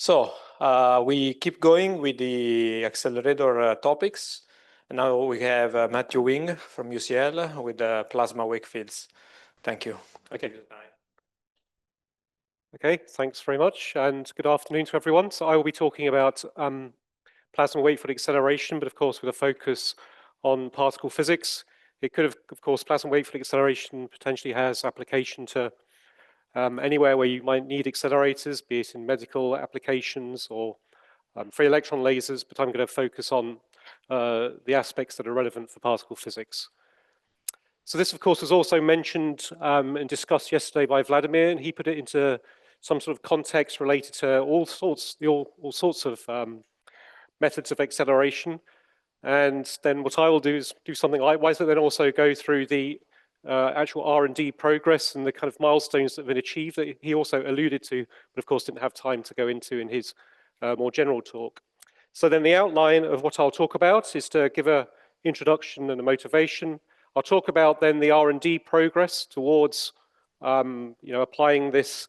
So we keep going with the accelerator topics. And now we have Matthew Wing from UCL with plasma wake fields. Thank you. Okay. Okay, thanks very much, and good afternoon to everyone. So I will be talking about plasma wake field acceleration, but of course with a focus on particle physics. It could have, of course, plasma wake field acceleration potentially has application to anywhere where you might need accelerators, be it in medical applications or free electron lasers, but I'm going to focus on the aspects that are relevant for particle physics. So this, of course, was also mentioned and discussed yesterday by Vladimir, and he put it into some sort of context related to all sorts of methods of acceleration. And then what I will do is do something likewise, but then also go through the actual R&D progress and the kind of milestones that have been achieved that he also alluded to, but of course didn't have time to go into in his more general talk. So then the outline of what I'll talk about is to give an introduction and a motivation. I'll talk about then the R&D progress towards applying this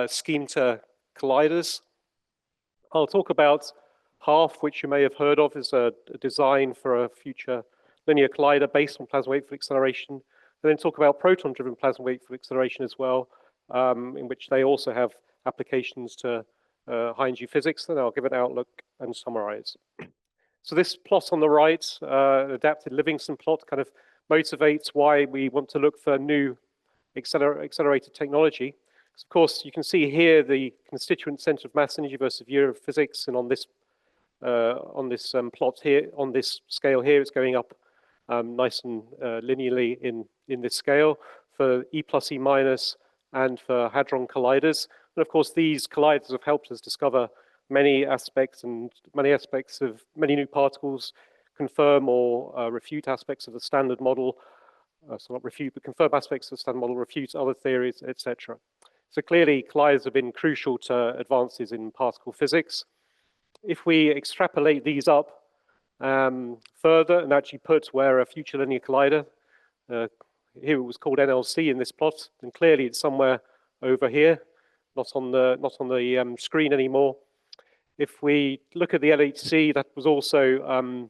scheme to colliders. I'll talk about HALF, which you may have heard of as a design for a future linear collider based on plasma wake field acceleration, and then talk about proton-driven plasma wake field acceleration as well, in which they also have applications to high-energy physics. Then I'll give an outlook and summarize. So this plot on the right, adapted Livingston plot, kind of motivates why we want to look for new accelerated technology. Of course, you can see here the constituent center of mass energy versus view of physics, and on this plot here, on this scale here, it's going up nice and linearly in this scale for E plus E minus and for hadron colliders. And of course, these colliders have helped us discover many aspects of many new particles, confirm or refute aspects of the standard model. So not refute, but confirm aspects of the standard model, refute other theories, etc. So clearly, colliders have been crucial to advances in particle physics. If we extrapolate these up further and actually put where a future linear collider, here it was called NLC in this plot, then clearly it's somewhere over here, not on the screen anymore. If we look at the LHC, that was also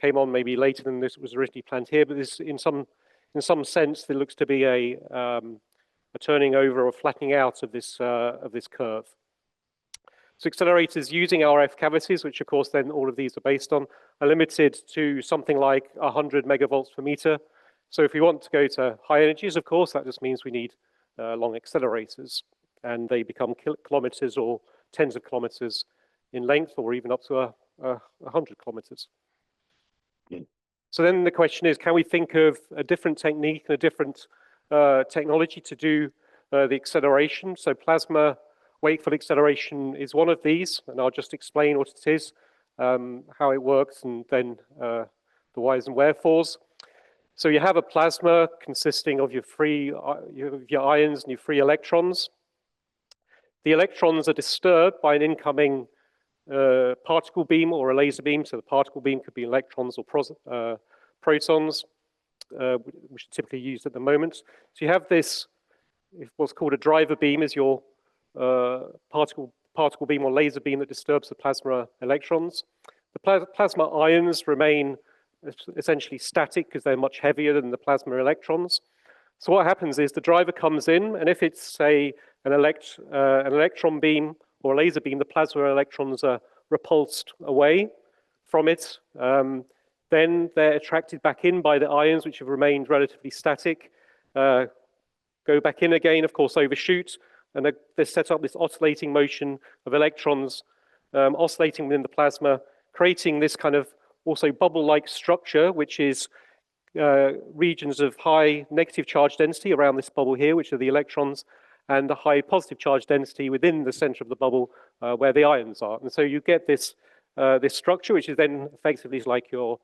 came on maybe later than this was originally planned here, but this in some sense there looks to be a turning over or flattening out of this curve. So accelerators using RF cavities, which of course then all of these are based on, are limited to something like 100 megavolts per meter. So if we want to go to high energies, of course, that just means we need long accelerators, and they become kilometers or tens of kilometers in length, or even up to 100 kilometers. So then the question is, can we think of a different technique and a different technology to do the acceleration? So plasma wake field acceleration is one of these, and I'll just explain what it is, how it works, and then the whys and wherefores. So you have a plasma consisting of your ions and your free electrons. The electrons are disturbed by an incoming particle beam or a laser beam. So the particle beam could be electrons or protons, which are typically used at the moment. So you have this, what's called a driver beam is your particle beam or laser beam that disturbs the plasma electrons. The plasma ions remain essentially static because they're much heavier than the plasma electrons. So what happens is the driver comes in, and if it's, say, an electron beam or a laser beam, the plasma electrons are repulsed away from it. Then they're attracted back in by the ions, which have remained relatively static, go back in again, of course, overshoot, and they set up this oscillating motion of electrons oscillating within the plasma, creating this kind of also bubble-like structure, which is regions of high negative charge density around this bubble here, which are the electrons, and the high positive charge density within the center of the bubble where the ions are. And so you get this structure, which is then effectively like your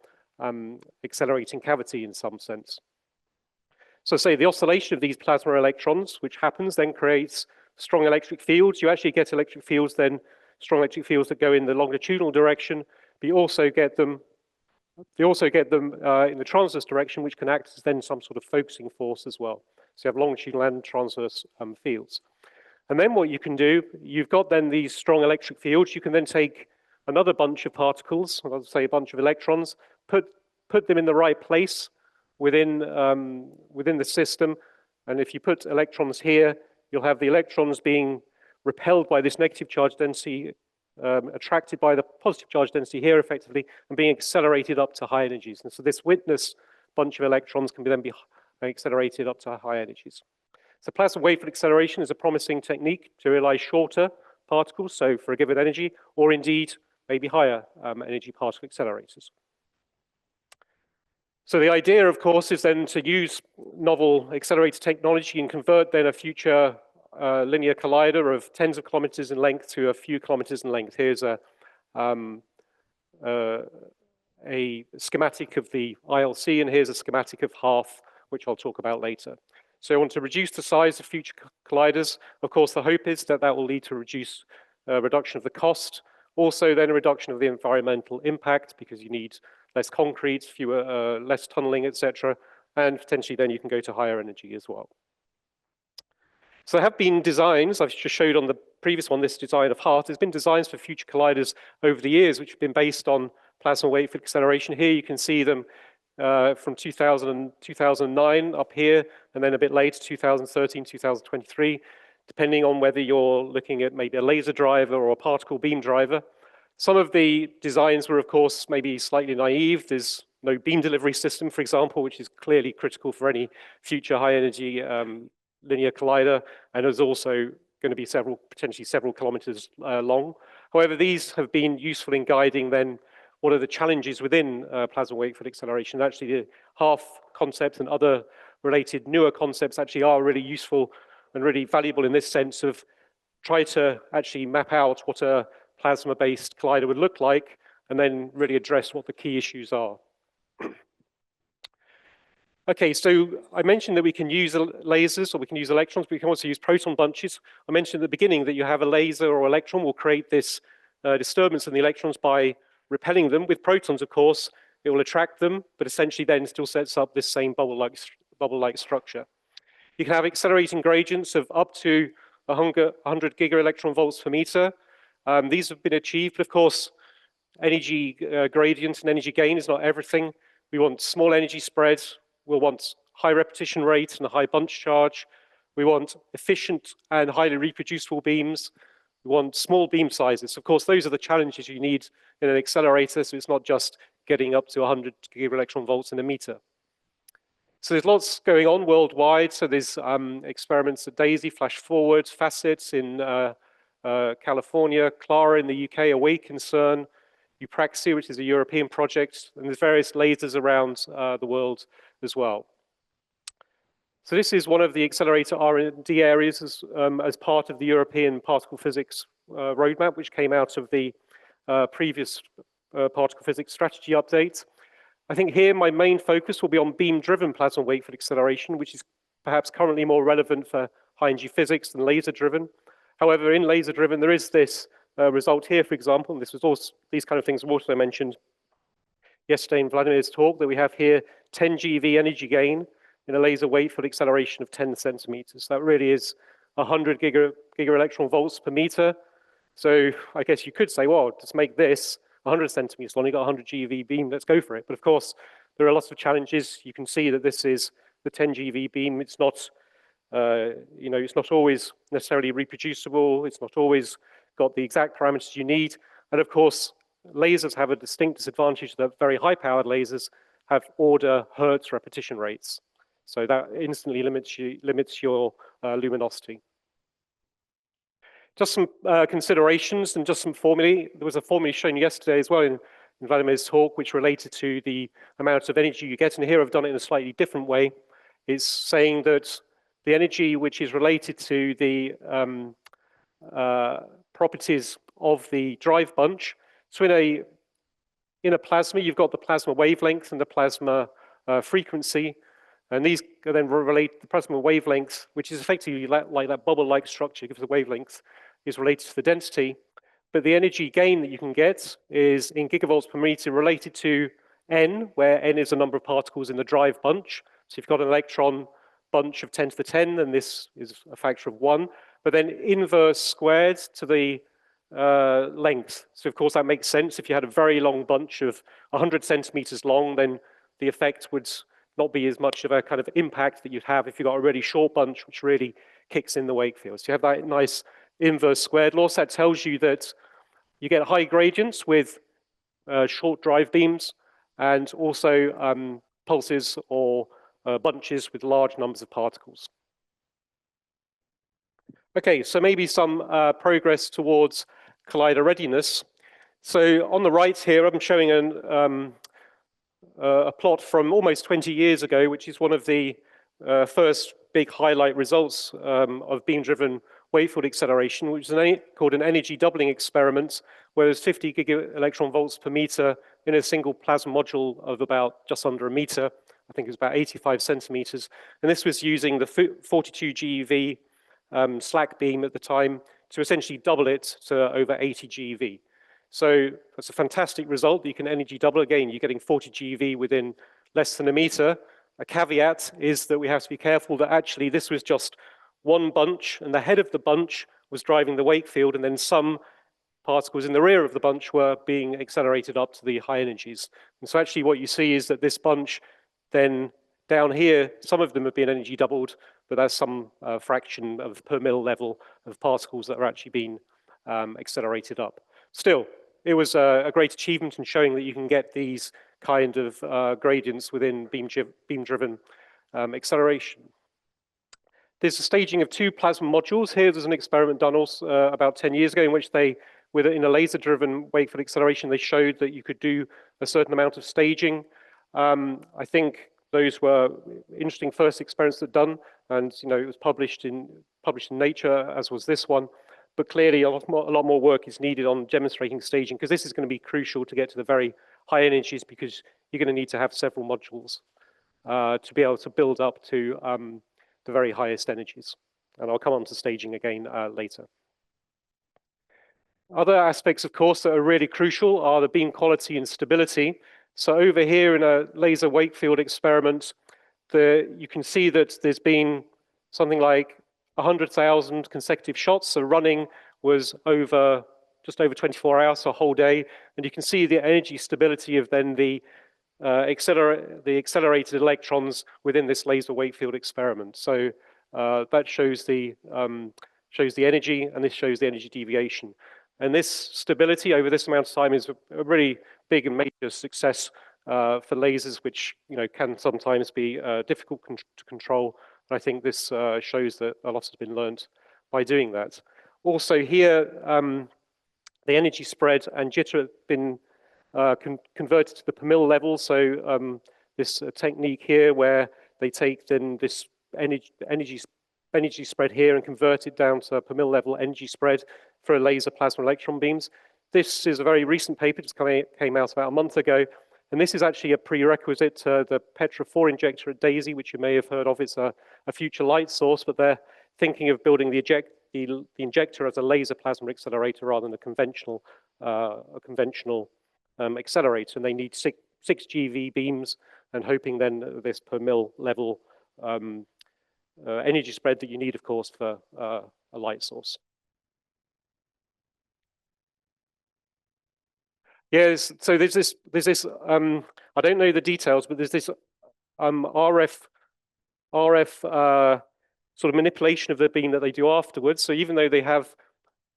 accelerating cavity in some sense. So say the oscillation of these plasma electrons, which happens, then creates strong electric fields. You actually get electric fields, then strong electric fields that go in the longitudinal direction, but you also get them in the transverse direction, which can act as then some sort of focusing force as well. So you have longitudinal and transverse fields. And then what you can do, you've got then these strong electric fields. You can then take another bunch of particles, I'll say a bunch of electrons, put them in the right place within the system. And if you put electrons here, you'll have the electrons being repelled by this negative charge density, attracted by the positive charge density here effectively, and being accelerated up to high energies. And so this witness bunch of electrons can then be accelerated up to high energies. So plasma wave acceleration is a promising technique to realize shorter particles, so for a given energy, or indeed maybe higher energy particle accelerators. So the idea, of course, is then to use novel accelerator technology and convert then a future linear collider of tens of kilometers in length to a few kilometers in length. Here's a schematic of the ILC, and here's a schematic of HARF, which I'll talk about later. So I want to reduce the size of future colliders. Of course, the hope is that that will lead to reduction of the cost. Also, then a reduction of the environmental impact, because you need less concrete, less tunneling, etc. And potentially then you can go to higher energy as well. So there have been designs, I've just showed on the previous one, this design of HARF. There's been designs for future colliders over the years, which have been based on plasma wave acceleration. Here you can see them from 2000 and 2009 up here, and then a bit later, 2013, 2023, depending on whether you're looking at maybe a laser driver or a particle beam driver. Some of the designs were, of course, maybe slightly naive. There's no beam delivery system, for example, which is clearly critical for any future high energy linear collider, and there's also going to be potentially several kilometers long. However, these have been useful in guiding then what are the challenges within plasma wave acceleration. Actually, the HARF concept and other related newer concepts actually are really useful and really valuable in this sense of try to actually map out what a plasma-based collider would look like and then really address what the key issues are. Okay, so I mentioned that we can use lasers or we can use electrons, but we can also use proton bunches. I mentioned at the beginning that you have a laser or electron will create this disturbance in the electrons by repelling them. With protons, of course, it will attract them, but essentially then still sets up this same bubble-like structure. You can have accelerating gradients of up to 100 gigaelectron volts per meter. These have been achieved, but of course, energy gradient and energy gain is not everything. We want small energy spreads. We'll want high repetition rate and a high bunch charge. We want efficient and highly reproducible beams. We want small beam sizes. Of course, those are the challenges you need in an accelerator, so it's not just getting up to 100 gigaelectron volts in a meter. So there's lots going on worldwide. So there's experiments at DAISY, Flash Forward, FACET in California, Clara in the UK, Awake in CERN, Eupraxia, which is a European project, and there's various lasers around the world as well. So this is one of the accelerator R&D areas as part of the European particle physics roadmap, which came out of the previous particle physics strategy update. I think here my main focus will be on beam-driven plasma wave acceleration, which is perhaps currently more relevant for high-energy physics than laser-driven. However, in laser-driven, there is this result here, for example, and this was also, these kind of things were also mentioned yesterday in Vladimir's talk, that we have here 10 GeV energy gain in a laser wave acceleration of 10 centimeters. That really is 100 gigaelectron volts per meter. So I guess you could say, well, just make this 100 centimeters long, you got 100 GeV beam, let's go for it. But of course, there are lots of challenges. You can see that this is the 10 GeV beam. It's not, it's not always necessarily reproducible. It's not always got the exact parameters you need. And of course, lasers have a distinct disadvantage that very high-powered lasers have order Hertz repetition rates. So that instantly limits your luminosity. Just some considerations and just some formulae. There was a formula shown yesterday as well in Vladimir's talk, which related to the amount of energy you get. And here I've done it in a slightly different way. It's saying that the energy which is related to the properties of the drive bunch. So in a plasma, you've got the plasma wavelength and the plasma frequency. And these then relate the plasma wavelength, which is effectively like that bubble-like structure, gives the wavelength, is related to the density. But the energy gain that you can get is in gigavolts per meter related to n, where n is the number of particles in the drive bunch. So if you've got an electron bunch of 10 to the 10, then this is a factor of 1. but then inverse squared to the length. So of course that makes sense. If you had a very long bunch of 100 centimeters long, then the effect would not be as much of a kind of impact that you'd have if you got a really short bunch, which really kicks in the wake field. So you have that nice inverse squared loss. That tells you that you get high gradients with short drive beams, and also pulses or bunches with large numbers of particles. Okay, so maybe some progress towards collider readiness. So on the right here, I'm showing a plot from almost 20 years ago, which is one of the first big highlight results of beam-driven wavefield acceleration, which is called an energy doubling experiment, where there's 50 giga-electron volts per meter in a single plasma module of about just under a meter. I think it was about 85 centimeters. And this was using the 42 GeV slack beam at the time to essentially double it to over 80 GeV. So that's a fantastic result. You can energy double again. You're getting 40 GeV within less than a meter. A caveat is that we have to be careful that actually this was just one bunch, and the head of the bunch was driving the wake field, and then some particles in the rear of the bunch were being accelerated up to the high energies. And so actually what you see is that this bunch then down here, some of them have been energy doubled, but there's some fraction of per mil level of particles that are actually being accelerated up. Still, it was a great achievement in showing that you can get these kind of gradients within beam-driven acceleration. There's a staging of 2 plasma modules. Here there's an experiment done also about 10 years ago in which they, in a laser-driven wavefield acceleration, they showed that you could do a certain amount of staging. I think those were interesting first experiments that done, and it was published in Nature, as was this one. But clearly, a lot more work is needed on demonstrating staging, because this is going to be crucial to get to the very high energies, because you're going to need to have several modules to be able to build up to the very highest energies. And I'll come on to staging again later. Other aspects, of course, that are really crucial are the beam quality and stability. So over here in a laser wake field experiment, you can see that there's been something like 100,000 consecutive shots. So running was just over 24 hours, so a whole day. And you can see the energy stability of then the accelerated electrons within this laser wake field experiment. So that shows the energy, and this shows the energy deviation. And this stability over this amount of time is a really big and major success for lasers, which can sometimes be difficult to control. But I think this shows that a lot has been learned by doing that. Also here, the energy spread and jitter have been converted to the per mil level. So this technique here, where they take then this energy spread here and convert it down to per mil level energy spread for laser plasma electron beams. This is a very recent paper, just came out about a month ago. And this is actually a prerequisite to the Petra 4 injector at DAISY, which you may have heard of. It's a future light source, but they're thinking of building the injector as a laser plasma accelerator rather than a conventional accelerator. And they need 6 GeV beams, and hoping then this per mil level energy spread that you need, of course, for a light source. Yes, so there's this I don't know the details, but there's this RF sort of manipulation of the beam that they do afterwards. So even though they have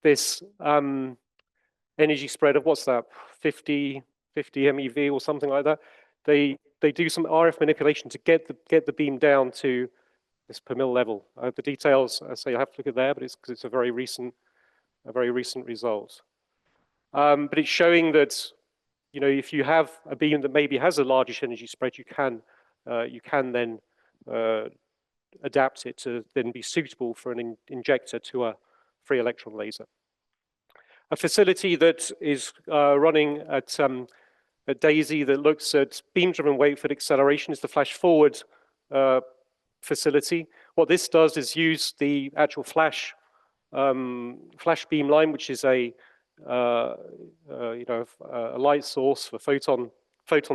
this energy spread of, what's that, 50 MeV or something like that, they do some RF manipulation to get the beam down to this per mil level. The details, I say, I have to look at there, but it's because it's a very recent result. But it's showing that, if you have a beam that maybe has a largish energy spread, you can then adapt it to then be suitable for an injector to a free electron laser. A facility that is running at DAISY that looks at beam-driven wavefield acceleration is the Flash Forward facility. What this does is use the actual flash beam line, which is a light source for photon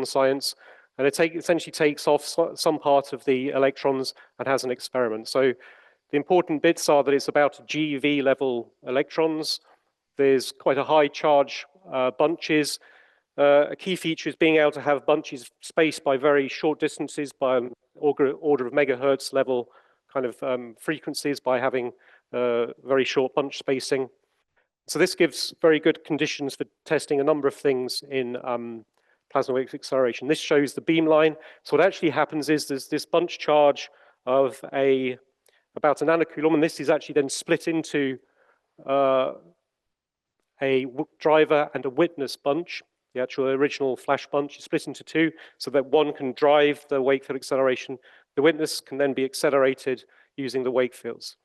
science, and it essentially takes off some part of the electrons and has an experiment. So The important bits are that it's about GeV level electrons. There's quite a high charge bunches. A key feature is being able to have bunches spaced by very short distances, by an order of megahertz level kind of frequencies, by having very short bunch spacing. So this gives very good conditions for testing a number of things in plasma wave acceleration. This shows the beamline. So what actually happens is there's this bunch charge of about a nanocoulomb, and this is actually then split into a driver and a witness bunch. The actual original flash bunch is split into two so that one can drive the wake field acceleration. The witness can then be accelerated using the wake fields.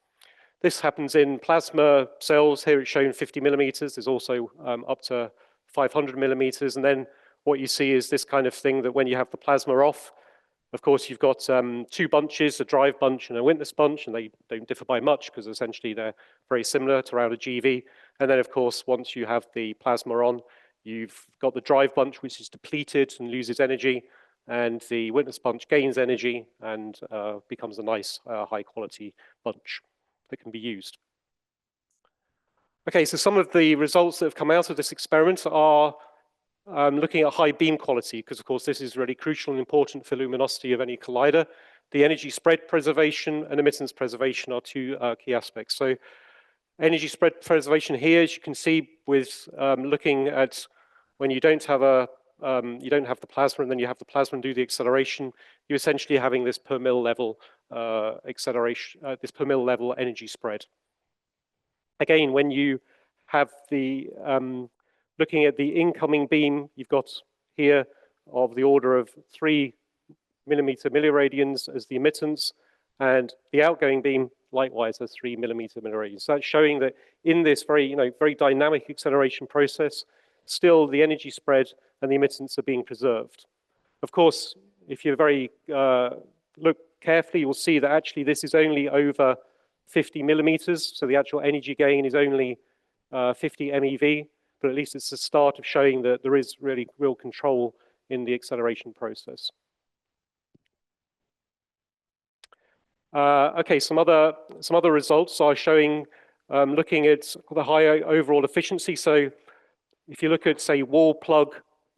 This happens in plasma cells. Here it's shown 50 millimeters. There's also up to 500 millimeters. And then what you see is this kind of thing that when you have the plasma off, of course, you've got two bunches, a drive bunch and a witness bunch, and they don't differ by much because essentially they're very similar to around a GeV. And then, of course, once you have the plasma on, you've got the drive bunch, which is depleted and loses energy, and the witness bunch gains energy and becomes a nice high-quality bunch that can be used. Okay, so some of the results that have come out of this experiment are looking at high beam quality, because of course this is really crucial and important for luminosity of any collider. The energy spread preservation and emittance preservation are two key aspects. So energy spread preservation here, as you can see, with looking at when you don't have the plasma and then you have the plasma and do the acceleration, you're essentially having this per mil level acceleration, this per mil level energy spread. Again, when you have the looking at the incoming beam, you've got here of the order of 3 millimeter milliradians as the emittance, and the outgoing beam likewise has 3 millimeter milliradians. So that's showing that in this very, very dynamic acceleration process, still the energy spread and the emittance are being preserved. Of course, if you very look carefully, you'll see that actually this is only over 50 millimeters, so the actual energy gain is only 50 MeV, but at least it's the start of showing that there is really real control in the acceleration process. Okay, some other results are showing, looking at the higher overall efficiency. So if you look at, say, wall plug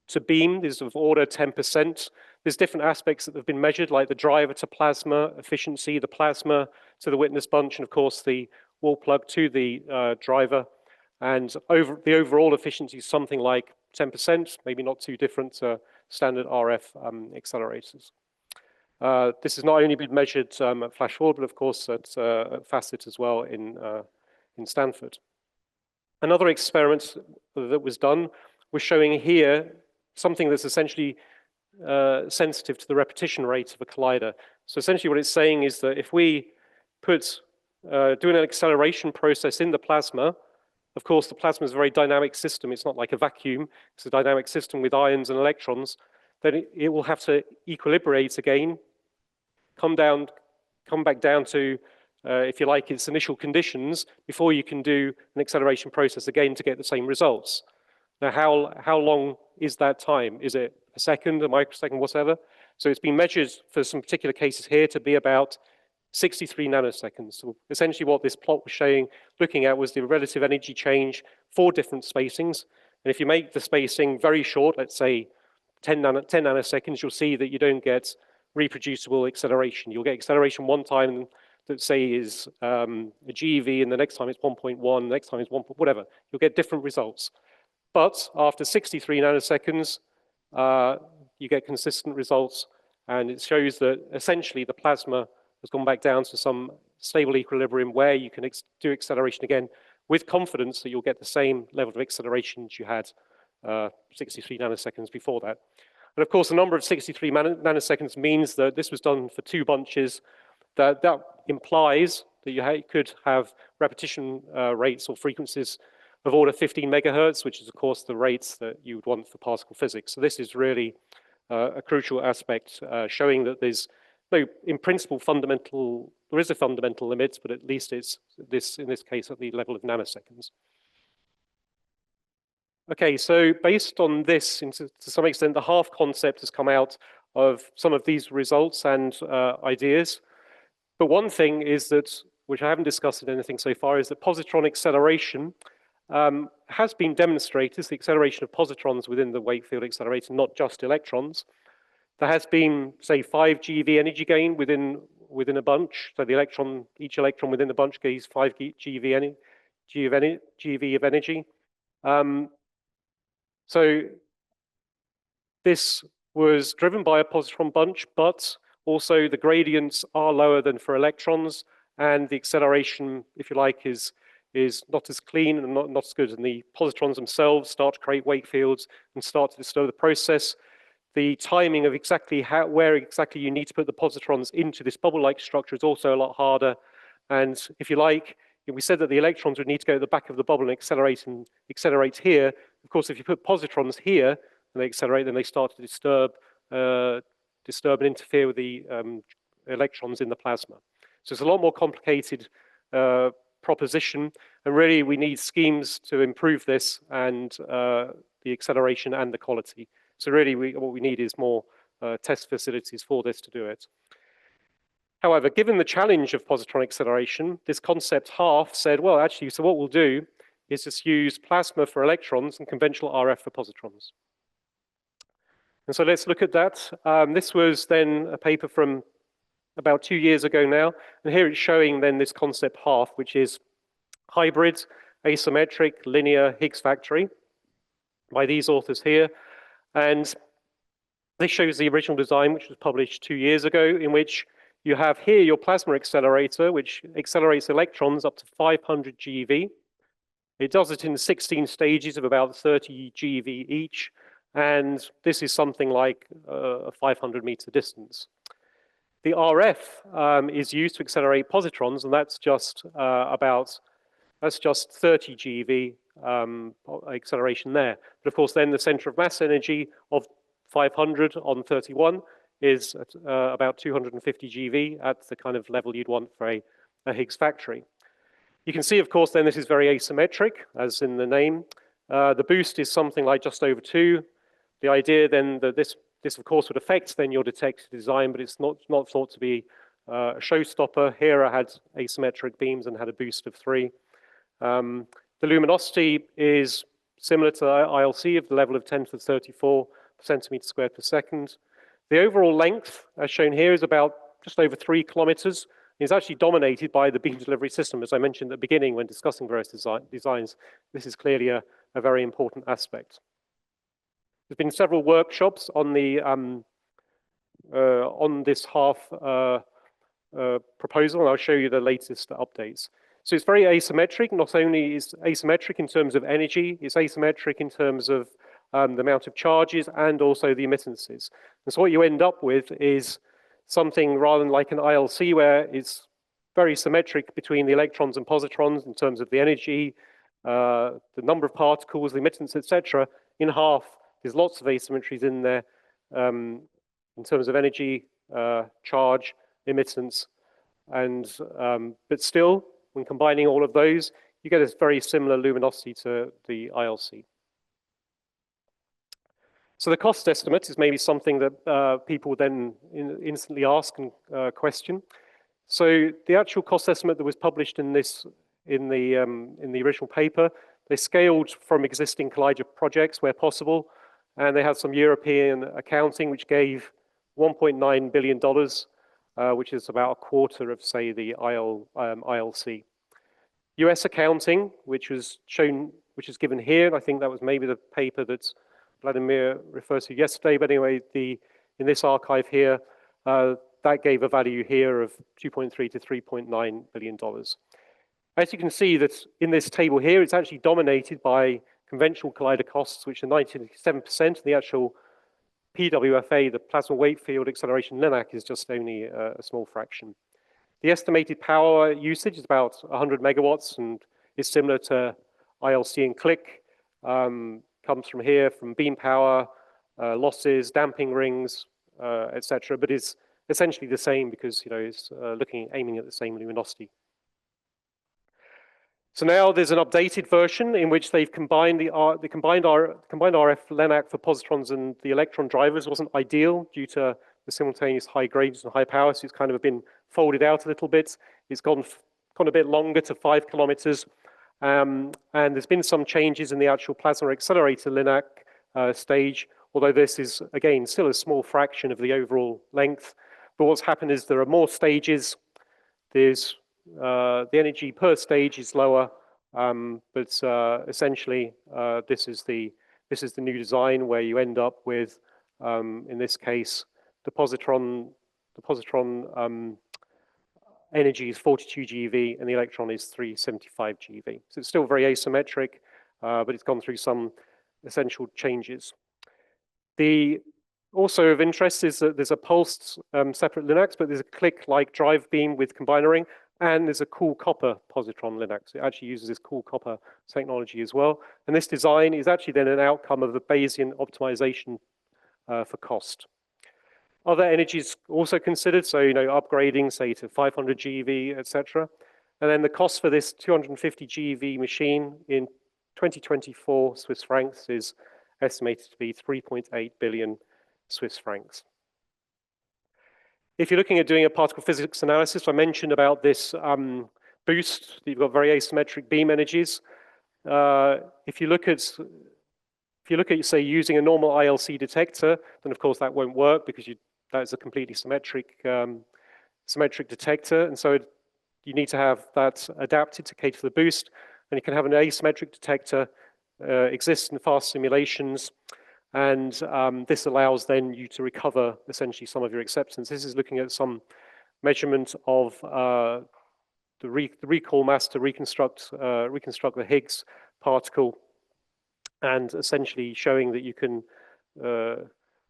to beam, this is of order 10%. There's different aspects that have been measured, like the driver to plasma efficiency, the plasma to the witness bunch, and of course the wall plug to the driver. And the overall efficiency is something like 10%, maybe not too different to standard RF accelerators. This has not only been measured at Flash Forward, but of course at Facet as well in Stanford. Another experiment that was done was showing here something that's essentially sensitive to the repetition rate of a collider. So essentially what it's saying is that if we do an acceleration process in the plasma, of course, the plasma is a very dynamic system. It's not like a vacuum. It's a dynamic system with ions and electrons. Then it will have to equilibrate again, come back down to, if you like, its initial conditions before you can do an acceleration process again to get the same results. Now, how long is that time? Is it a second, a microsecond, whatever? So it's been measured for some particular cases here to be about 63 nanoseconds. So essentially what this plot was showing, looking at, was the relative energy change for different spacings. And if you make the spacing very short, let's say 10 nanoseconds, you'll see that you don't get reproducible acceleration. You'll get acceleration one time that, say, is a GeV, and the next time it's 1.1, the next time it's 1, whatever. You'll get different results. But after 63 nanoseconds, you get consistent results, and it shows that essentially the plasma has gone back down to some stable equilibrium where you can do acceleration again with confidence that you'll get the same level of acceleration as you had 63 nanoseconds before that. And of course, the number of 63 nanoseconds means that this was done for two bunches. That implies that you could have repetition rates or frequencies of order 15 megahertz, which is, of course, the rates that you would want for particle physics. So this is really a crucial aspect, showing that there's in principle, there is a fundamental limit, but at least it's in this case at the level of nanoseconds. Okay, so based on this, to some extent, the half concept has come out of some of these results and ideas. But one thing is that which I haven't discussed in anything so far, is that positron acceleration has been demonstrated, the acceleration of positrons within the Wakefield accelerator, not just electrons. There has been, say, 5 GeV energy gain within a bunch. So each electron within the bunch gains 5 GeV of energy. So this was driven by a positron bunch, but also the gradients are lower than for electrons, and the acceleration, if you like, is not as clean and not as good. And the positrons themselves start to create wake fields and start to disturb the process. The timing of where exactly you need to put the positrons into this bubble-like structure is also a lot harder. And if you like, we said that the electrons would need to go to the back of the bubble and accelerate here. Of course, if you put positrons here and they accelerate, then they start to disturb and interfere with the electrons in the plasma. So it's a lot more complicated proposition, and really we need schemes to improve this and the acceleration and the quality. So really what we need is more test facilities for this to do it. However, given the challenge of positron acceleration, this concept half said, well, actually, so what we'll do is just use plasma for electrons and conventional RF for positrons. And so let's look at that. This was then a paper from about 2 years ago now, and here it's showing then this concept half, which is hybrid, asymmetric, linear Higgs factory by these authors here. And this shows the original design, which was published 2 years ago, in which you have here your plasma accelerator, which accelerates electrons up to 500 GeV. It does it in 16 stages of about 30 GeV each, and this is something like a 500-meter distance. The RF is used to accelerate positrons, and that's just 30 GeV acceleration there. But of course, then the center of mass energy of 500 on 31 is at, about 250 GeV at the kind of level you'd want for a Higgs factory. You can see, of course, then this is very asymmetric, as in the name. The boost is something like just over 2. The idea then that this of course would affect then your detector design, but it's not thought to be a showstopper. Here I had asymmetric beams and had a boost of 3. The luminosity is similar to ILC of the level of 10 to the 34 centimeters squared per second. The overall length, as shown here, is about just over 3 kilometers. It's actually dominated by the beam delivery system. As I mentioned at the beginning when discussing various designs, this is clearly a very important aspect. There's been several workshops on this half proposal, and I'll show you the latest updates. So it's very asymmetric. Not only is asymmetric in terms of energy, it's asymmetric in terms of the amount of charges and also the emittances. And so what you end up with is something rather than like an ILC, where it's very symmetric between the electrons and positrons in terms of the energy, the number of particles, the emittance, etc. In half, there's lots of asymmetries in there in terms of energy, charge, emittance, and but still, when combining all of those, you get a very similar luminosity to the ILC. So the cost estimate is maybe something that people then instantly ask and question. So the actual cost estimate that was published in the original paper, they scaled from existing Collider projects where possible, and they had some European accounting which gave $1.9 billion, which is about a quarter of, say, the ILC. US accounting, which is given here, and I think that was maybe the paper that Vladimir referred to yesterday, but anyway, in this archive here, that gave a value here of $2.3 to $3.9 billion. As you can see that in this table here, it's actually dominated by conventional collider costs, which are 97%. The actual PWFA, the plasma wave field acceleration LINAC, is just only a small fraction. The estimated power usage is about 100 megawatts and is similar to ILC and CLIC. Comes from here, from beam power, losses, damping rings, etc., but is essentially the same because it's aiming at the same luminosity. So now there's an updated version in which they've combined the combined RF LINAC for positrons and the electron drivers. Wasn't ideal due to the simultaneous high gradients and high power, so it's kind of been folded out a little bit. It's gone gone a bit longer to 5 kilometers. And there's been some changes in the actual plasma accelerator LINAC stage, although this is, again, still a small fraction of the overall length. But what's happened is there are more stages. There's the energy per stage is lower, but essentially this is the new design where you end up with, in this case, the positron energy is 42 GeV and the electron is 375 GeV. So it's still very asymmetric, but it's gone through some essential changes. Also of interest is that there's a pulsed separate LINACs, but there's a click-like drive beam with combiner ring, and there's a cool copper positron LINAC. It actually uses this cool copper technology as well. And this design is actually then an outcome of the Bayesian optimization for cost. Other energies also considered, so upgrading, say, to 500 GeV, etc. And then the cost for this 250 GeV machine in 2024 Swiss francs is estimated to be 3.8 billion Swiss francs. If you're looking at doing a particle physics analysis, I mentioned about this boost. You've got very asymmetric beam energies. If you look at, say, using a normal ILC detector, then of course that won't work because that's a completely symmetric detector, and so you need to have that adapted to cater for the boost. And you can have an asymmetric detector exist in fast simulations, and this allows then you to recover essentially some of your acceptance. This is looking at some measurement of the recall mass to reconstruct the Higgs particle, and essentially showing that you can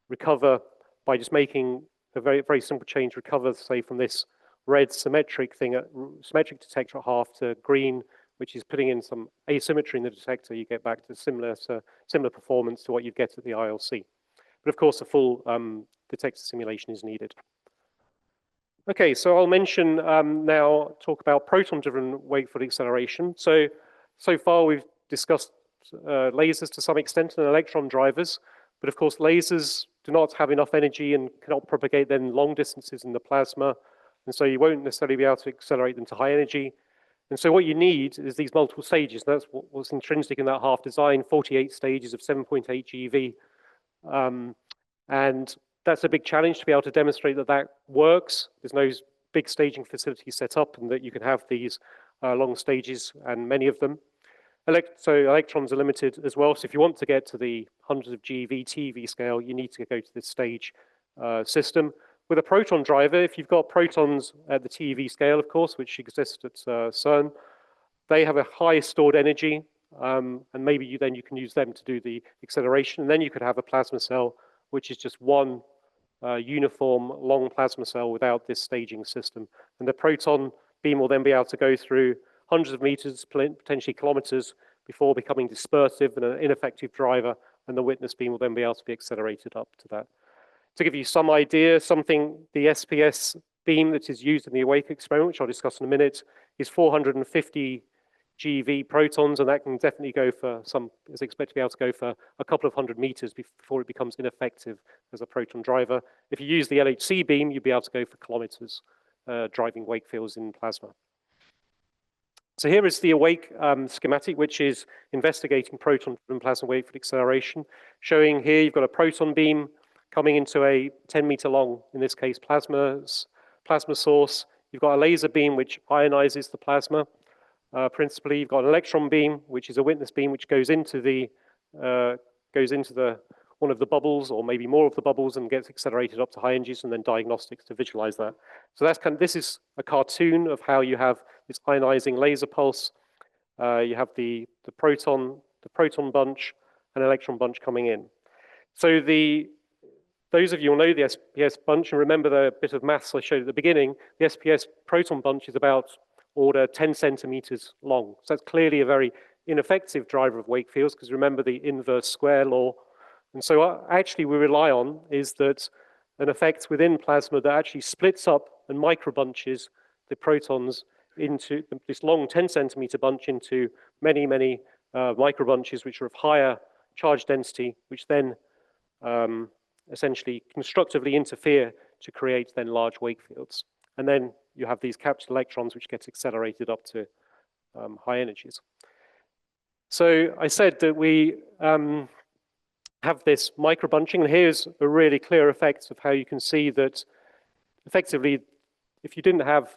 recover by just making a very, very simple change, recover, say, from this red symmetric detector at half to green, which is putting in some asymmetry in the detector. You get back to similar performance to what you get at the ILC. But of course, a full detector simulation is needed. Okay, so I'll mention now, talk about proton-driven wave-field acceleration. So far we've discussed lasers to some extent and electron drivers, but of course lasers do not have enough energy and cannot propagate then long distances in the plasma, and so you won't necessarily be able to accelerate them to high energy. And so what you need is these multiple stages. That's what's intrinsic in that half design, 48 stages of 7.8 GeV. And that's a big challenge to be able to demonstrate that that works. There's no big staging facility set up and that you can have these long stages, and many of them. So electrons are limited as well. So if you want to get to the hundreds of GeV TeV scale, you need to go to this stage system. With a proton driver, if you've got protons at the TeV scale, of course, which exists at CERN, they have a high stored energy, and maybe you can use them to do the acceleration. And then you could have a plasma cell, which is just one uniform long plasma cell without this staging system. And the proton beam will then be able to go through hundreds of meters, potentially kilometers, before becoming dispersive and an ineffective driver, and the witness beam will then be able to be accelerated up to that. To give you some idea, the SPS beam that is used in the AWAKE experiment, which I'll discuss in a minute, is 450 GeV protons, and that can definitely go for is expected to be able to go for a couple of hundred meters before it becomes ineffective as a proton driver. If you use the LHC beam, you'd be able to go for kilometers driving wake fields in plasma. So here is the AWAKE schematic, which is investigating proton-driven plasma wave field acceleration, showing here you've got a proton beam coming into a 10-meter long, in this case, plasma source. You've got a laser beam which ionizes the plasma. Principally, you've got an electron beam, which is a witness beam, which goes into one of the bubbles, or maybe more of the bubbles, and gets accelerated up to high energies, and then diagnostics to visualize that. So this is a cartoon of how you have this ionizing laser pulse. You have the proton bunch, and electron bunch coming in. So those of you who know the SPS bunch and remember the bit of maths I showed at the beginning, the SPS proton bunch is about order 10 centimeters long. So that's clearly a very ineffective driver of wake fields, because remember the inverse square law. And so what actually we rely on is that an effect within plasma that actually splits up and microbunches the protons into this long 10 centimeter bunch into many, many microbunches, which are of higher charge density, which then essentially constructively interfere to create then large wake fields. And then you have these captured electrons which get accelerated up to high energies. So I said that we have this microbunching, and here's a really clear effect of how you can see that effectively, if you didn't have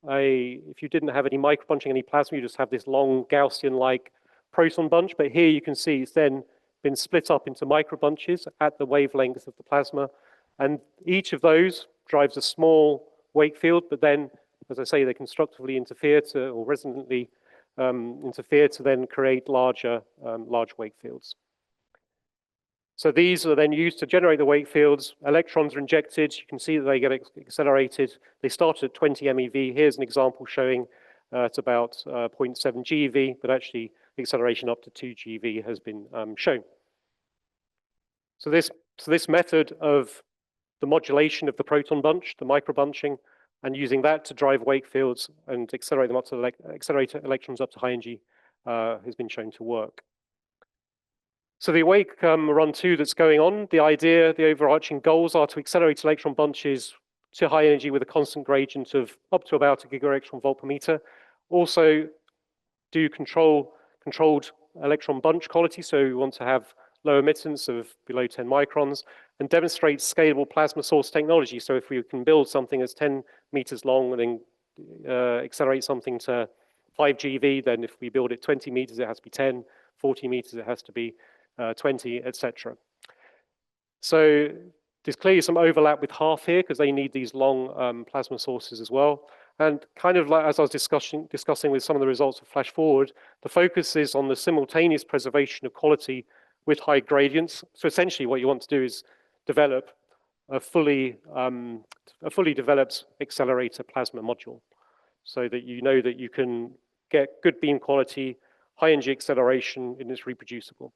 any microbunching, any plasma, you just have this long Gaussian-like proton bunch. But here you can see it's then been split up into microbunches at the wavelength of the plasma, and each of those drives a small wake field. But then, as I say, they constructively interfere to, or resonantly interfere to then create large wake fields. So these are then used to generate the wake fields. Electrons are injected. You can see that they get accelerated. They start at 20 MeV. Here's an example showing it's about 0.7 GeV, but actually acceleration up to 2 GeV has been shown. So this method of the modulation of the proton bunch, the microbunching, and using that to drive wake fields and accelerate them up to accelerate electrons up to high energy has been shown to work. So the awake run 2 that's going on, the idea, the overarching goals are to accelerate electron bunches to high energy with a constant gradient of up to about 1 gigaelectron volt per meter. Also do controlled electron bunch quality, so we want to have low emittance of below 10 microns, and demonstrate scalable plasma source technology. So if we can build something that's 10 meters long and then accelerate something to 5 GeV, then if we build it 20 meters, it has to be 10, 40 meters, it has to be 20, etc. So there's clearly some overlap with HARF here because they need these long plasma sources as well. And kind of like as I was discussing with some of the results of Flash Forward, the focus is on the simultaneous preservation of quality with high gradients. So essentially what you want to do is develop a fully developed accelerator plasma module so that you know that you can get good beam quality, high energy acceleration, and it's reproducible.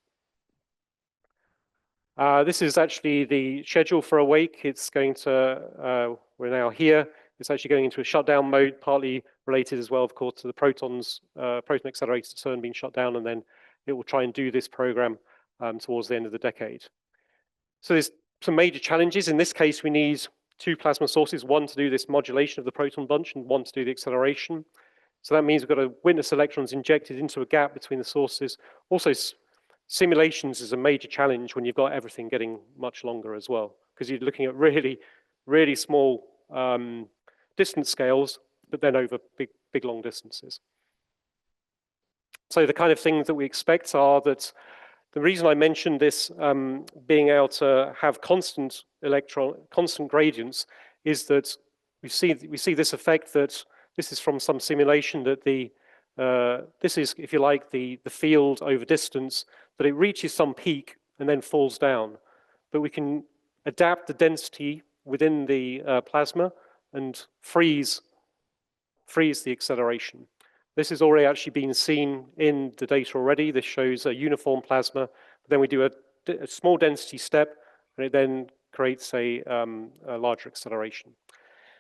This is actually the schedule for Awake. It's going to, we're now here. It's actually going into a shutdown mode, partly related as well, of course, to the proton accelerator CERN being shut down, and then it will try and do this program towards the end of the decade. So there's some major challenges. In this case, we need 2 plasma sources, one to do this modulation of the proton bunch and one to do the acceleration. So that means we've got to witness electrons injected into a gap between the sources. Also, simulations is a major challenge when you've got everything getting much longer as well, because you're looking at really, really small distance scales, but then over big long distances. So the kind of things that we expect are that the reason I mentioned this being able to have constant gradients is that we see this effect that this is from some simulation that this is, if you like, the field over distance, that it reaches some peak and then falls down. But we can adapt the density within the plasma and freeze the acceleration. This has already actually been seen in the data already. This shows a uniform plasma. Then we do a small density step, and it then creates a larger acceleration.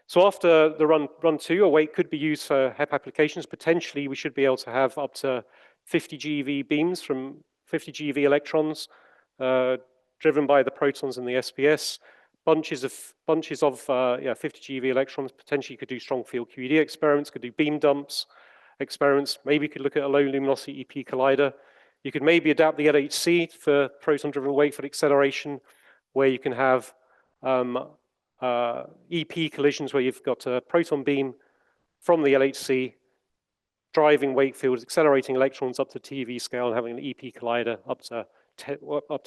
So after the run 2, Awake could be used for HEP applications. Potentially, we should be able to have up to 50 GeV beams from 50 GeV electrons driven by the protons in the SPS. Bunches of 50 GeV electrons. Potentially, you could do strong field QED experiments, could do beam dumps experiments. Maybe you could look at a low luminosity EP collider. You could maybe adapt the LHC for proton-driven wake field acceleration, where you can have EP collisions where you've got a proton beam from the LHC driving wake fields, accelerating electrons up to TeV scale, and having an EP collider up to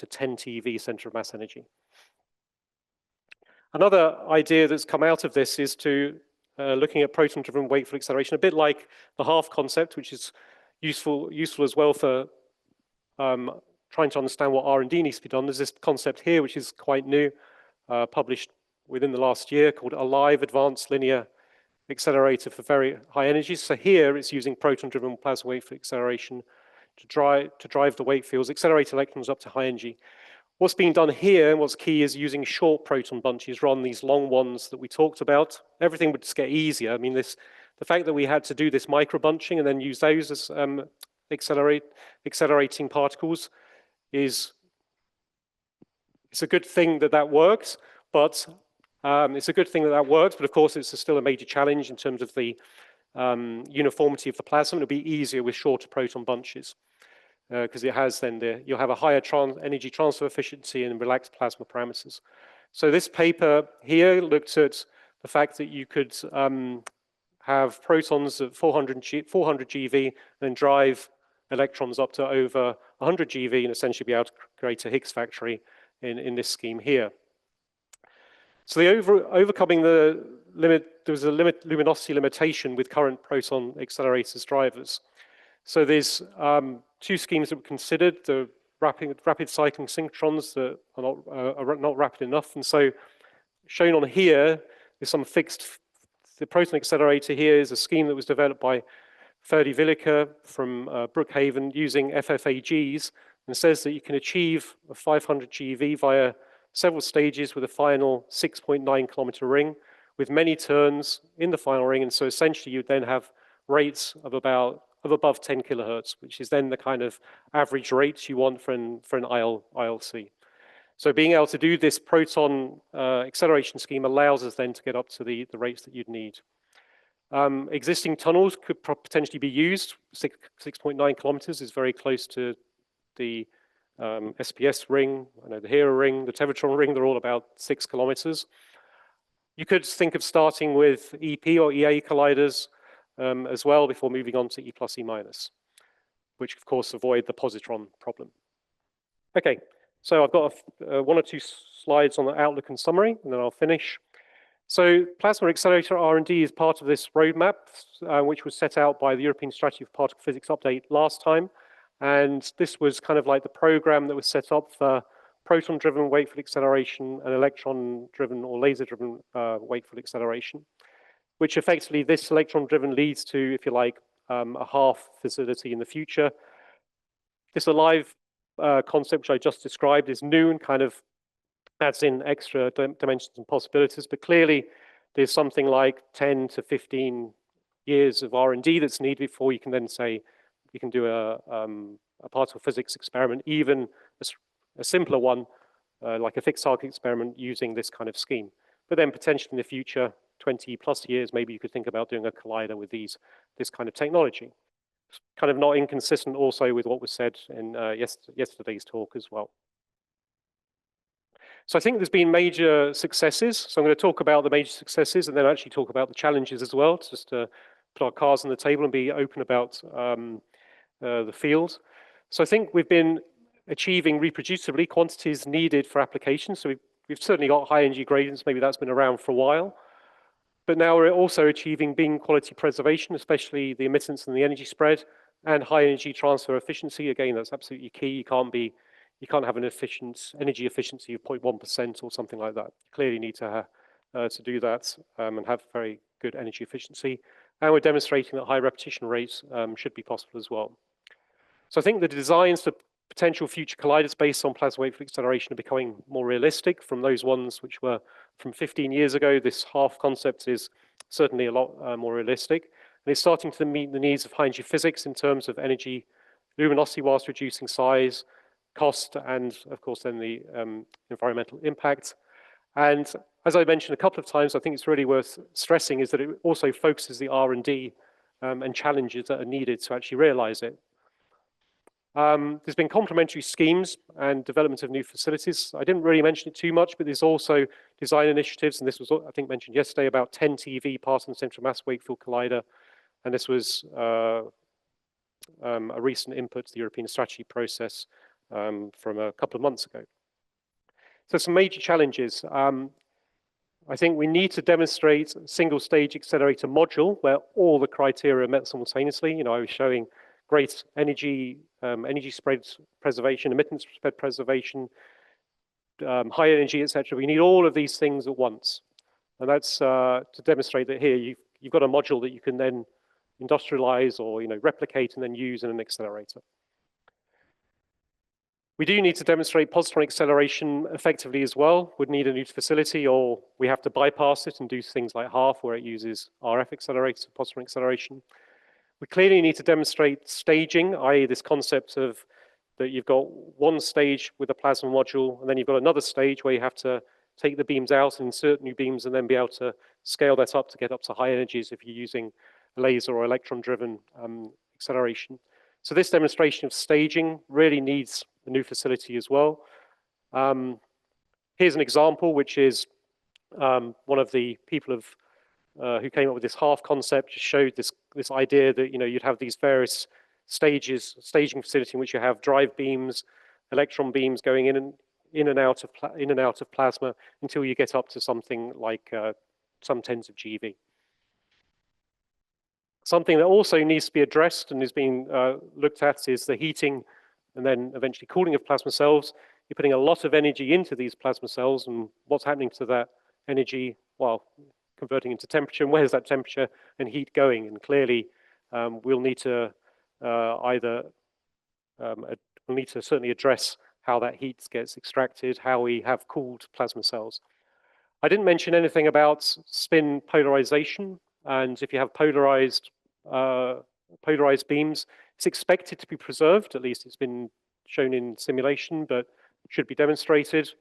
10 TeV center of mass energy. Another idea that's come out of this is to looking at proton-driven wake field acceleration, a bit like the HARF concept, which is useful as well for trying to understand what R&D needs to be done. There's this concept here, which is quite new, published within the last year, called ALIVE, Advanced Linear Accelerator for Very High Energies. So here it's using proton-driven plasma wake field acceleration to drive the wake fields, accelerate electrons up to high energy. What's being done here, and what's key, is using short proton bunches rather than these long ones that we talked about. Everything would just get easier. I mean, the fact that we had to do this micro bunching and then use those as accelerating particles it's a good thing that works, but It's a good thing that that works, but of course it's still a major challenge in terms of the uniformity of the plasma. It'll be easier with shorter proton bunches because it has then you'll have a higher energy transfer efficiency and relaxed plasma parameters. So this paper here looked at the fact that you could have protons at 400 GeV and drive electrons up to over 100 GeV and essentially be able to create a Higgs factory in this scheme here. So overcoming the limit, there was a luminosity limitation with current proton accelerators drivers. So there's two schemes that were considered: the rapid cycling synchrotrons that are not rapid enough. And so shown on here is some fixed. The proton accelerator here is a scheme that was developed by Ferdi Villeke from Brookhaven using FFAGs, and says that you can achieve a 500 GeV via several stages with a final 6.9 kilometer ring with many turns in the final ring. And so essentially you'd then have rates of above 10 kilohertz, which is then the kind of average rates you want for an ILC. So being able to do this proton acceleration scheme allows us then to get up to the rates that you'd need. Existing tunnels could potentially be used. 6.9 kilometers is very close to the SPS ring, I know the HERA ring, the Tevatron ring, they're all about 6 kilometers. You could think of starting with EP or EA colliders as well before moving on to E plus E minus, which of course avoid the positron problem. Okay, so I've got one or two slides on the outlook and summary, and then I'll finish. So Plasma Accelerator R&D is part of this roadmap, which was set out by the European Strategy for Particle Physics update last time. And this was kind of like the program that was set up for proton-driven wake-field acceleration and electron-driven or laser-driven wake-field acceleration, which effectively this electron-driven leads to, if you like, a half facility in the future. This alive concept, which I just described, is new and kind of adds in extra dimensions and possibilities, but clearly there's something like 10 to 15 years of R&D that's needed before you can then say you can do a particle physics experiment, even a simpler one, like a fixed target experiment using this kind of scheme. But then potentially in the future, 20 plus years, maybe you could think about doing a collider with this kind of technology. It's kind of not inconsistent also with what was said in yesterday's talk as well. So I think there's been major successes. So I'm going to talk about the major successes and then actually talk about the challenges as well, just to put our cards on the table and be open about the field. So I think we've been achieving reproducibly quantities needed for applications. So we've certainly got high energy gradients, maybe that's been around for a while. But now we're also achieving beam quality preservation, especially the emittance and the energy spread, and high energy transfer efficiency. Again, that's absolutely key. You can't have an energy efficiency of 0.1% or something like that. You clearly need to do that and have very good energy efficiency. And we're demonstrating that high repetition rates should be possible as well. So I think the designs for potential future colliders based on plasma wave acceleration are becoming more realistic from those ones which were from 15 years ago. This half concept is certainly a lot more realistic. And it's starting to meet the needs of high energy physics in terms of energy luminosity whilst reducing size, cost, and of course then the environmental impact. And as I mentioned a couple of times, I think it's really worth stressing is that it also focuses the R&D and challenges that are needed to actually realize it. There's been complementary schemes and development of new facilities. I didn't really mention it too much, but there's also design initiatives, and this was, I think, mentioned yesterday about 10 TeV Parson Central Mass Wakefield Collider, and this was a recent input to the European strategy process from a couple of months ago. So some major challenges. I think we need to demonstrate a single stage accelerator module where all the criteria are met simultaneously. You know, I was showing great energy spread preservation, emittance spread preservation, high energy, etc. We need all of these things at once. And that's to demonstrate that here you've got a module that you can then industrialize or replicate and then use in an accelerator. We do need to demonstrate positron acceleration effectively as well. Would need a new facility, or we have to bypass it and do things like HARF where it uses RF accelerators for positron acceleration. We clearly need to demonstrate staging, i.e. this concept of that you've got one stage with a plasma module, and then you've got another stage where you have to take the beams out and insert new beams and then be able to scale that up to get up to high energies if you're using laser or electron-driven acceleration. So this demonstration of staging really needs a new facility as well. Here's an example, which is one of the people who came up with this half concept, just showed this idea that you'd have these various staging facility in which you have drive beams, electron beams going in and out of plasma until you get up to something like some tens of GeV. Something that also needs to be addressed and is being looked at is the heating and then eventually cooling of plasma cells. You're putting a lot of energy into these plasma cells, and what's happening to that energy? Well, converting into temperature, and where's that temperature and heat going? And clearly, we'll need to certainly address how that heat gets extracted, how we have cooled plasma cells. I didn't mention anything about spin polarization, and if you have polarized beams, it's expected to be preserved. At least it's been shown in simulation, but should be demonstrated.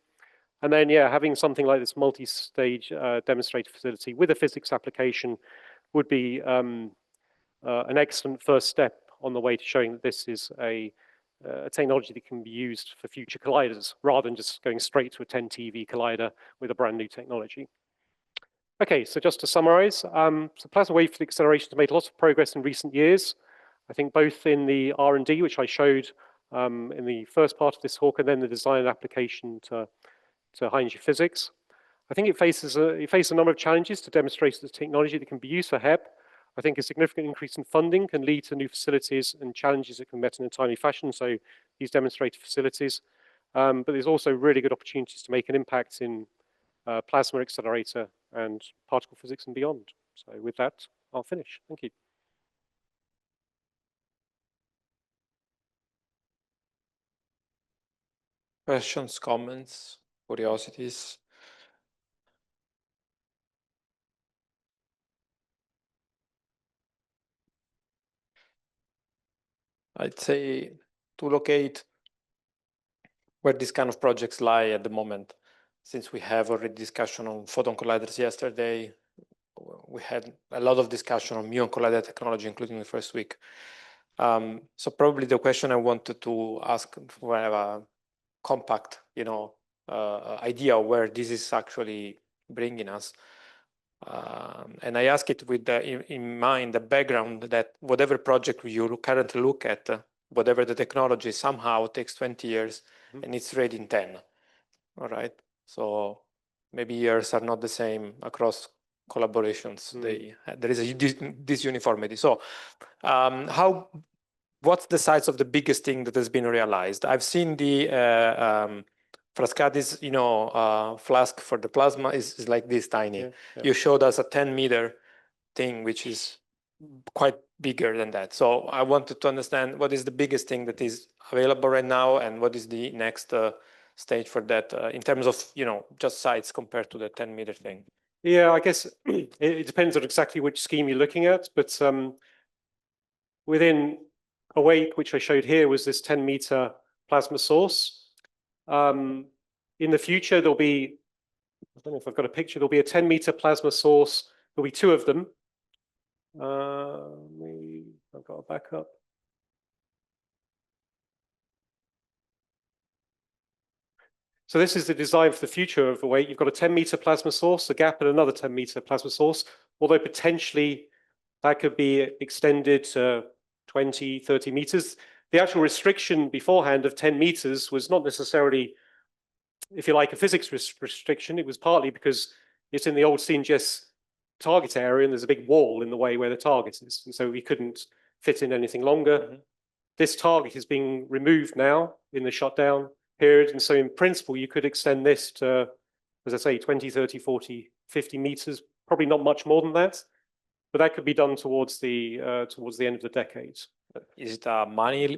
And then, yeah, having something like this multi-stage demonstrator facility with a physics application would be an excellent first step on the way to showing that this is a technology that can be used for future colliders, rather than just going straight to a 10 TeV collider with a brand new technology. Okay, so just to summarize, so plasma wave acceleration has made lots of progress in recent years. I think both in the R&D, which I showed in the first part of this talk, and then the design and application to high energy physics. I think it faces a number of challenges to demonstrate the technology that can be used for HEP. I think a significant increase in funding can lead to new facilities and challenges that can be met in a timely fashion, so these demonstrator facilities. But there's also really good opportunities to make an impact in plasma accelerator and particle physics and beyond. So with that, I'll finish. Thank you. Questions, comments, curiosities? I'd say to locate where these kind of projects lie at the moment, since we have already discussion on photon colliders yesterday, we had a lot of discussion on muon collider technology, including the first week. So probably the question I wanted to ask for a compact, idea of where this is actually bringing us. And I ask it with in mind the background that whatever project you currently look at, whatever the technology, somehow takes 20 years and it's ready in 10. All right. So maybe years are not the same across collaborations. There is a disuniformity. So what's the size of the biggest thing that has been realized? I've seen the Frascati's, flask for the plasma is like this tiny. Yeah. You showed us a 10-meter thing, which is quite bigger than that. So I wanted to understand what is the biggest thing that is available right now, and what is the next stage for that in terms of, just size compared to the 10-meter thing. Yeah, I guess it depends on exactly which scheme you're looking at, but within Awake, which I showed here, was this 10-meter plasma source. In the future, there'll be, I don't know if I've got a picture, there'll be a 10-meter plasma source. There'll be two of them. I've got a backup. So this is the design for the future of Awake. You've got a 10-meter plasma source, a gap, and another 10-meter plasma source, although potentially that could be extended to 20, 30 meters. The actual restriction beforehand of 10 meters was not necessarily, if you like, a physics restriction. It was partly because it's in the old CNGS target area and there's a big wall in the way where the target is. And so we couldn't fit in anything longer. This target is being removed now in the shutdown period. And so in principle, you could extend this to, as I say, 20, 30, 40, 50 meters, probably not much more than that. But that could be done towards the end of the decade. Is it a money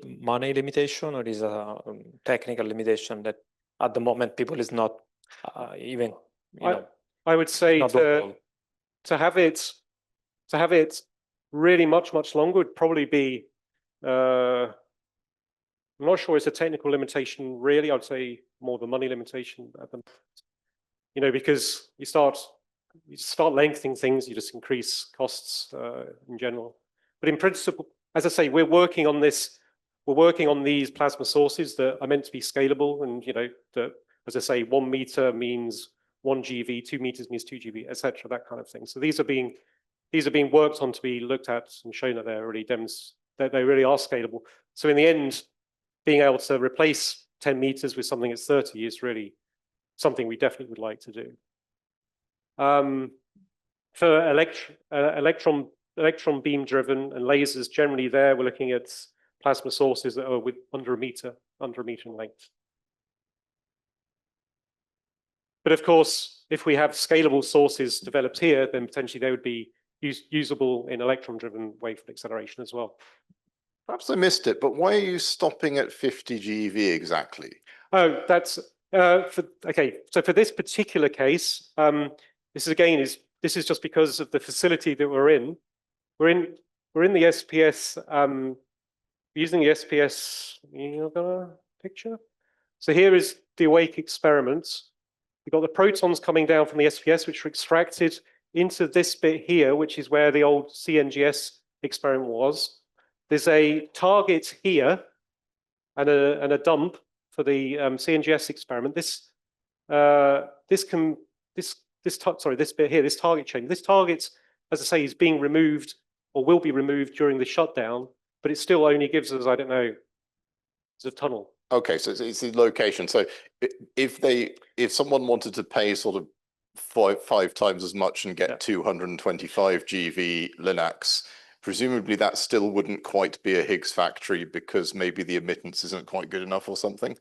limitation, or is it a technical limitation that at the moment people is not even, I would say to have it really much longer would probably be, I'm not sure it's a technical limitation really. I'd say more of a money limitation at the moment. because you start lengthening things, you just increase costs in general. But in principle, as I say, we're working on this. We're working on these plasma sources that are meant to be scalable, and that, as I say, 1 meter means 1 GeV, 2 meters means 2 GeV, etc. That kind of thing. So these are being worked on to be looked at and shown that that they really are scalable. So in the end, being able to replace 10 meters with something that's 30 is really something we definitely would like to do. For electron beam driven and lasers, generally we're looking at plasma sources that are under a meter in length. But of course, if we have scalable sources developed here, then potentially they would be usable in electron-driven wave acceleration as well. Perhaps I missed it, but why are you stopping at 50 GeV exactly? Oh, that's okay. So for this particular case, this is just because of the facility that we're in. We're in the SPS. Using the SPS picture. So here is the awake experiment. We've got the protons coming down from the SPS, which were extracted into this bit here, which is where the old CNGS experiment was. There's a target here and a dump for the CNGS experiment. This bit here, this target chain. This target, as I say, is being removed or will be removed during the shutdown, but it still only gives us, I don't know, it's a tunnel. Okay, so it's the location. So if someone wanted to pay sort of five times as much and get 225 GeV Linacs, presumably that still wouldn't quite be a Higgs factory because maybe the emittance isn't quite good enough or something.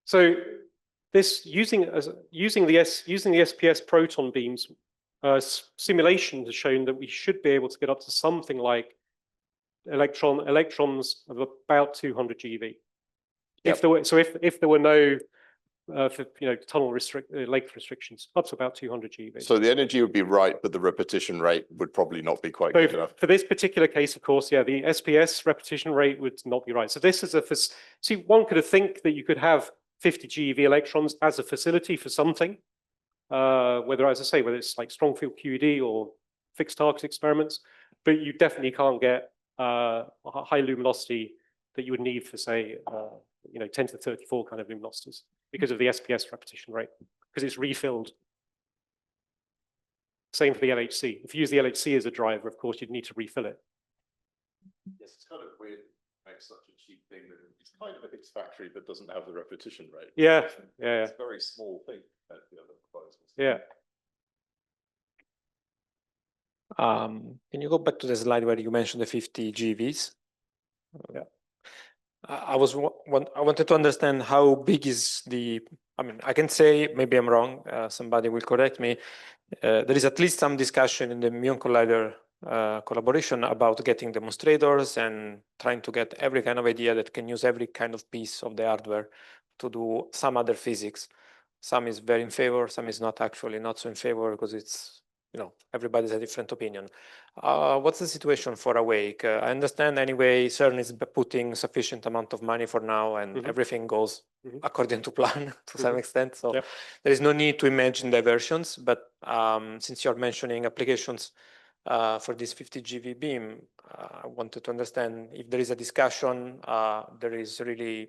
So this using the SPS proton beams, simulation has shown that we should be able to get up to something like electrons of about 200 GeV. Yep. If there were no tunnel length restrictions, up to about 200 GeV. So the energy would be right, but the repetition rate would probably not be quite good enough. For this particular case, of course, the SPS repetition rate would not be right. So this is one could think that you could have 50 GeV electrons as a facility for something, whether, as I say, whether it's like strong field QED or fixed target experiments, but you definitely can't get a high luminosity that you would need for, say, 10 to the 34 kind of luminosities because of the SPS repetition rate, because it's refilled. Same for the LHC. If you use the LHC as a driver, of course, you'd need to refill it. Yes, it's kind of weird to make such a cheap thing that it's kind of a Higgs factory, but doesn't have the repetition rate. Yeah. It's a very small thing compared to the other proposals. Yeah. Can you go back to the slide where you mentioned the 50 GeVs? Yeah. I wanted to understand how big is I can say, maybe I'm wrong, somebody will correct me. There is at least some discussion in the Muon Collider collaboration about getting demonstrators and trying to get every kind of idea that can use every kind of piece of the hardware to do some other physics. Some is very in favor, some is not so in favor because it's, everybody's a different opinion. What's the situation for Awake? I understand anyway, CERN is putting sufficient amount of money for now and everything goes according to plan to some extent. So there is no need to imagine diversions, but since you're mentioning applications for this 50 GeV beam, I wanted to understand if there is a discussion, there is really,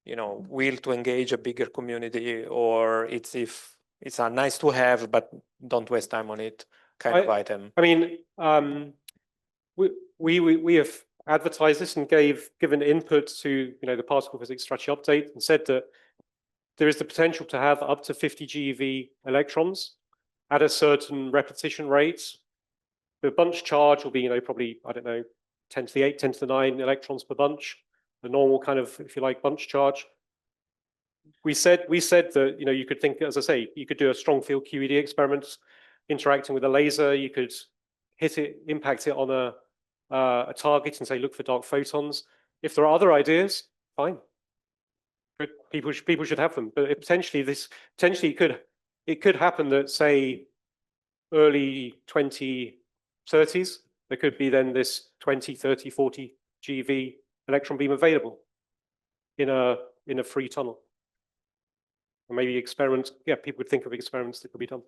will to engage a bigger community, or it's a nice to have, but don't waste time on it kind of item. I mean, we have advertised this and given input to the particle physics strategy update and said that there is the potential to have up to 50 GeV electrons at a certain repetition rate. The bunch charge will be, probably, I don't know, 10 to the 8, 10 to the 9 electrons per bunch, the normal kind of, if you like, bunch charge. We said that, you could think, as I say, you could do a strong field QED experiment interacting with a laser. You could impact it on a target and say, look for dark photons. If there are other ideas, fine. Good. People should have them. But potentially it could happen that, say, early 2030s, there could be then this 20, 30, 40 GeV electron beam available in a free tunnel. And maybe experiments, yeah, people would think of experiments that could be done.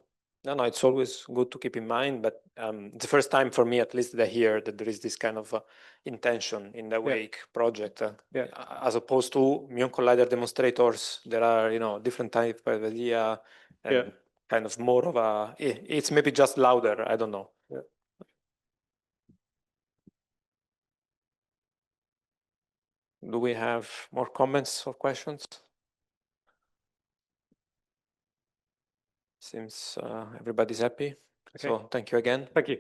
No, it's always good to keep in mind, but it's the first time for me, at least, that I hear that there is this kind of intention in the Wake project. Yeah. As opposed to muon collider demonstrators, there are, different type of idea and Yeah. kind of more of a, it's maybe just louder, I don't know. Yeah. Do we have more comments or questions? Seems everybody's happy. Okay. So thank you again. Thank you.